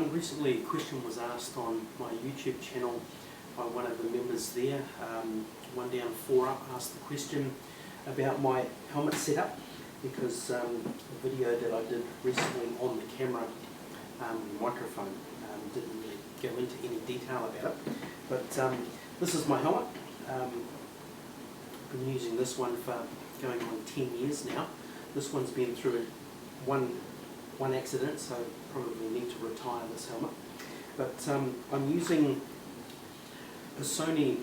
Recently a question was asked on my YouTube channel by one of the members there. One down, four up, asked the question about my helmet setup, because the video that I did recently on the camera microphone didn't really go into any detail about it. But this is my helmet. I've been using this one for going on 10 years now. This one's been through one accident, so probably need to retire this helmet. But I'm using a Sony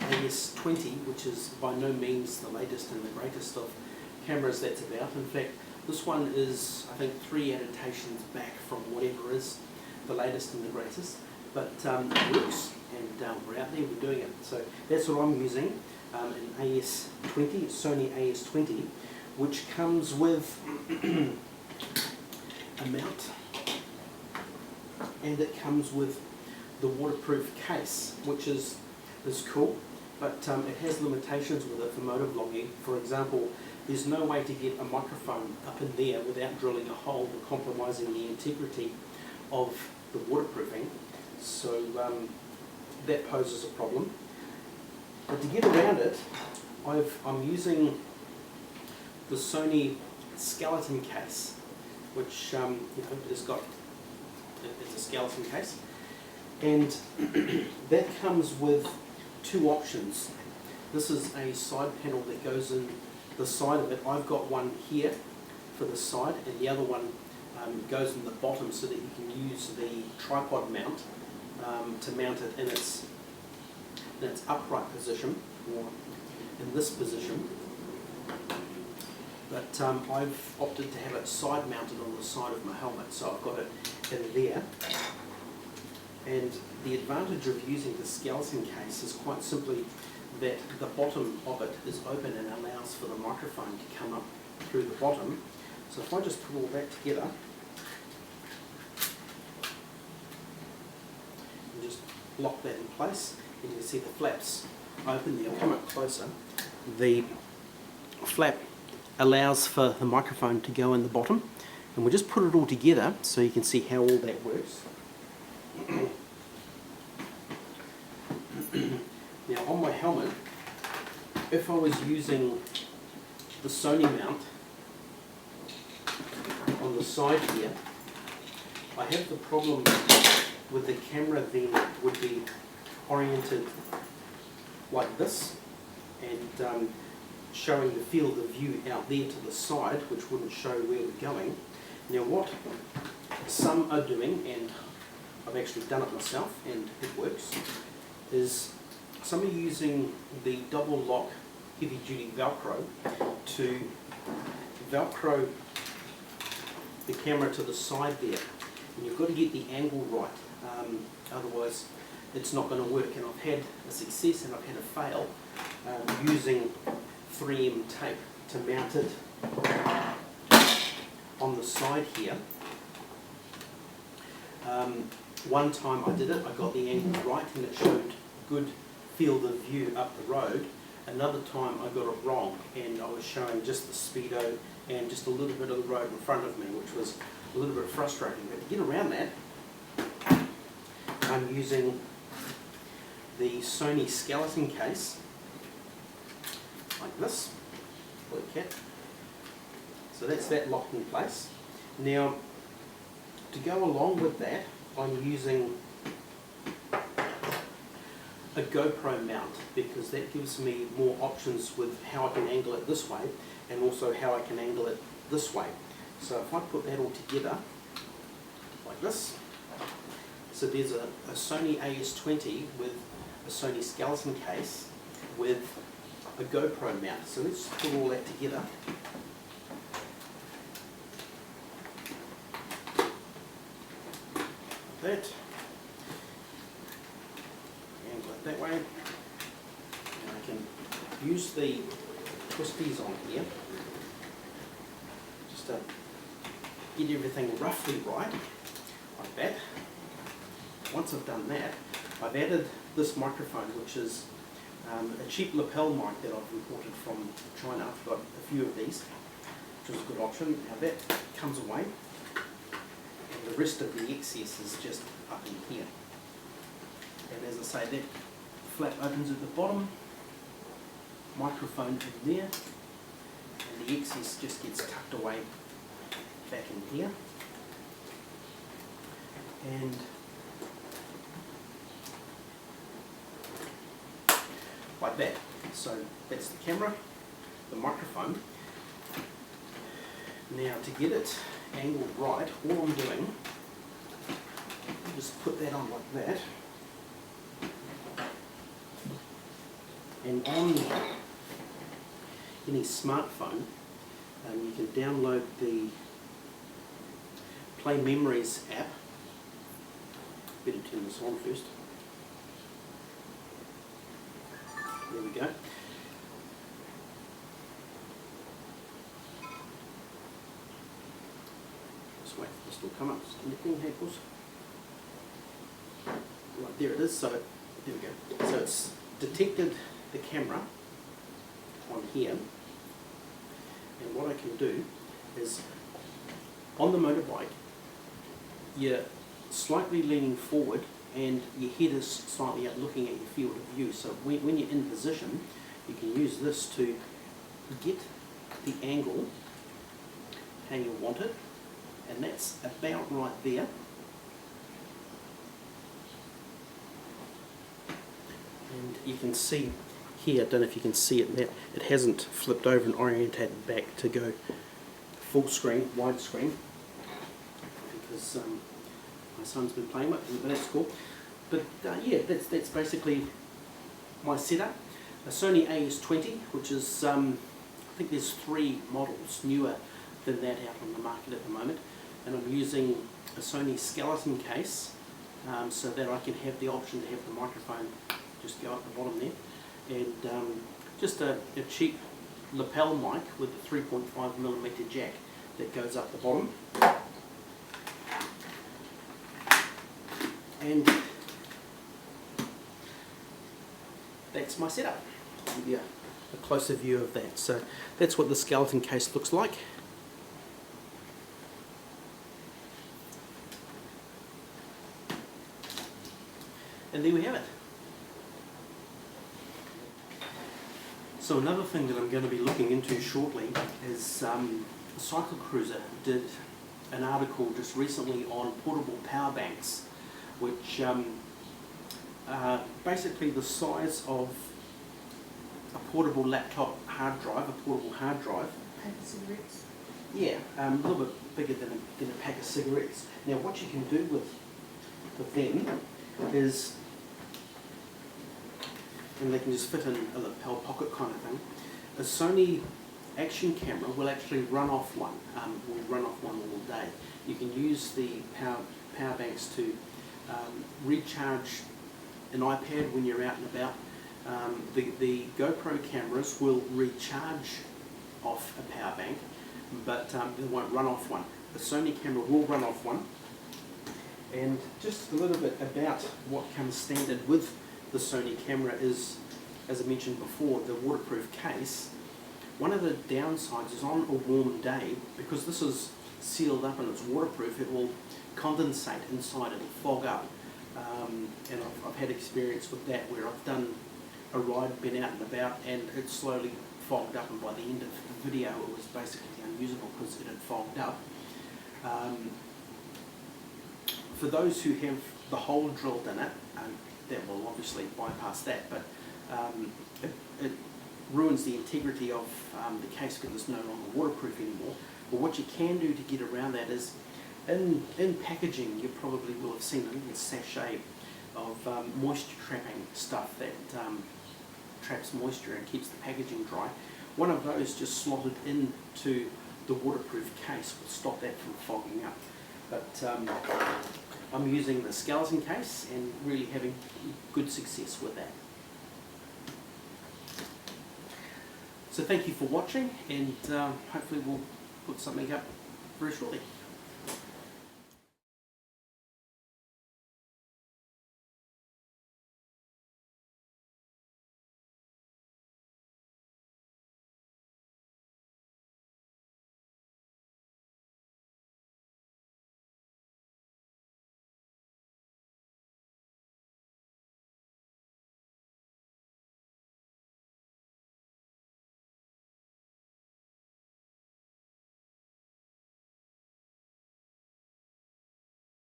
AS20, which is by no means the latest and the greatest of cameras that's about. In fact, this one is, I think, 3 adaptations back from whatever is the latest and the greatest. But it works, and we're out there, we're doing it. So that's what I'm using, an AS20, Sony AS20, which comes with a mount, and it comes with the waterproof case, which is cool, but it has limitations with it for motovlogging. For example, there's no way to get a microphone up in there without drilling a hole and compromising the integrity of the waterproofing, so that poses a problem. But to get around it, I'm using the Sony Skeleton Case, which it's a skeleton case, and that comes with 2 options. This is a side panel that goes in the side of it. I've got one here for the side, and the other one goes in the bottom, so that you can use the tripod mount to mount it in its upright position, or in this position. But I've opted to have it side mounted on the side of my helmet, so I've got it in there. And the advantage of using the skeleton case is quite simply that the bottom of it is open and allows for the microphone to come up through the bottom. So if I just put all that together and just lock that in place, and you can see the flaps open there. I'll come up closer. The flap allows for the microphone to go in the bottom, and we'll just put it all together so you can see how all that works. Now on my helmet, if I was using the Sony mount on the side here, I have the problem with the camera then would be oriented like this, and showing the field of view out there to the side, which wouldn't show where we're going. Now what some are doing, and I've actually done it myself and it works, is some are using the double lock heavy duty Velcro to Velcro the camera to the side there, and you've got to get the angle right, otherwise it's not going to work. And I've had a success and I've had a fail using 3M tape to mount it on the side here. One time I did it, I got the angle right and it showed good field of view up the road. Another time I got it wrong and I was showing just the speedo and just a little bit of the road in front of me, which was a little bit frustrating. But to get around that, I'm using the Sony Skeleton Case, like this, like that. So that's that locked in place. Now, to go along with that, I'm using a GoPro mount, because that gives me more options with how I can angle it this way, and also how I can angle it this way. So if I put that all together, like this, so there's a Sony AS20 with a Sony Skeleton Case with a GoPro mount. So let's put all that together. Like that. Angle it that way. And I can use the twisties on here just to get everything roughly right, like that. Once I've done that, I've added this microphone, which is a cheap lapel mic that I've imported from China. I've got a few of these, which is a good option. Now that comes away, The rest of the excess is just up in here. And as I say, that flap opens at the bottom, microphone in there, and the excess just gets tucked away back in here. And like that. So that's the camera, the microphone. Now to get it angled right, all I'm doing, just put that on like that. And on any smartphone, you can download the Play Memories app. Better turn this on first. There we go. Just wait for this to come up. It's connecting, hey, pause. Right, there it is. So, there we go. So it's detected the camera on here. And what I can do is, on the motorbike, you're slightly leaning forward and your head is slightly up looking at your field of view. So when you're in position, you can use this to get the angle how you want it, and that's about right there. And you can see here, I don't know if you can see it now, it hasn't flipped over and orientated back to go full screen, widescreen, because my son's been playing with it, but that's cool. But yeah, that's basically my setup. A Sony AS20, which is, I think there's 3 models newer than that out on the market at the moment, and I'm using a Sony Skeleton Case, so that I can have the option to have the microphone just go at the bottom there, and just a cheap lapel mic with a 3.5mm jack that goes up the bottom. And that's my setup. I'll give you a closer view of that. So that's what the Skeleton Case looks like. And there we have it. So another thing that I'm going to be looking into shortly is Cycle Cruiser did an article just recently on portable power banks, which basically the size of a portable laptop hard drive, a portable hard drive. Pack of cigarettes? Yeah, a little bit bigger than a pack of cigarettes. Now what you can do with them is, and they can just fit in a lapel pocket kind of thing, a Sony action camera will actually run off one, will run off one all day. You can use the power banks to recharge an iPad when you're out and about. The GoPro cameras will recharge off a power bank, but they won't run off one. The Sony camera will run off one. And just a little bit about what comes standard with the Sony camera is, as I mentioned before, the waterproof case. One of the downsides is on a warm day, because this is sealed up and it's waterproof, it will condensate inside, it'll fog up. And I've had experience with that where I've done a ride, been out and about, and it slowly fogged up, and by the end of the video it was basically unusable because it had fogged up. For those who have the hole drilled in it, that will obviously bypass that, but it ruins the integrity of the case because it's no longer waterproof anymore. But what you can do to get around that is, in packaging, you probably will have seen a little sachet of moisture trapping stuff that traps moisture and keeps the packaging dry. One of those just slotted into the waterproof case will stop that from fogging up. But I'm using the Skeleton Case and really having good success with that. So thank you for watching, and hopefully we'll put something up very shortly.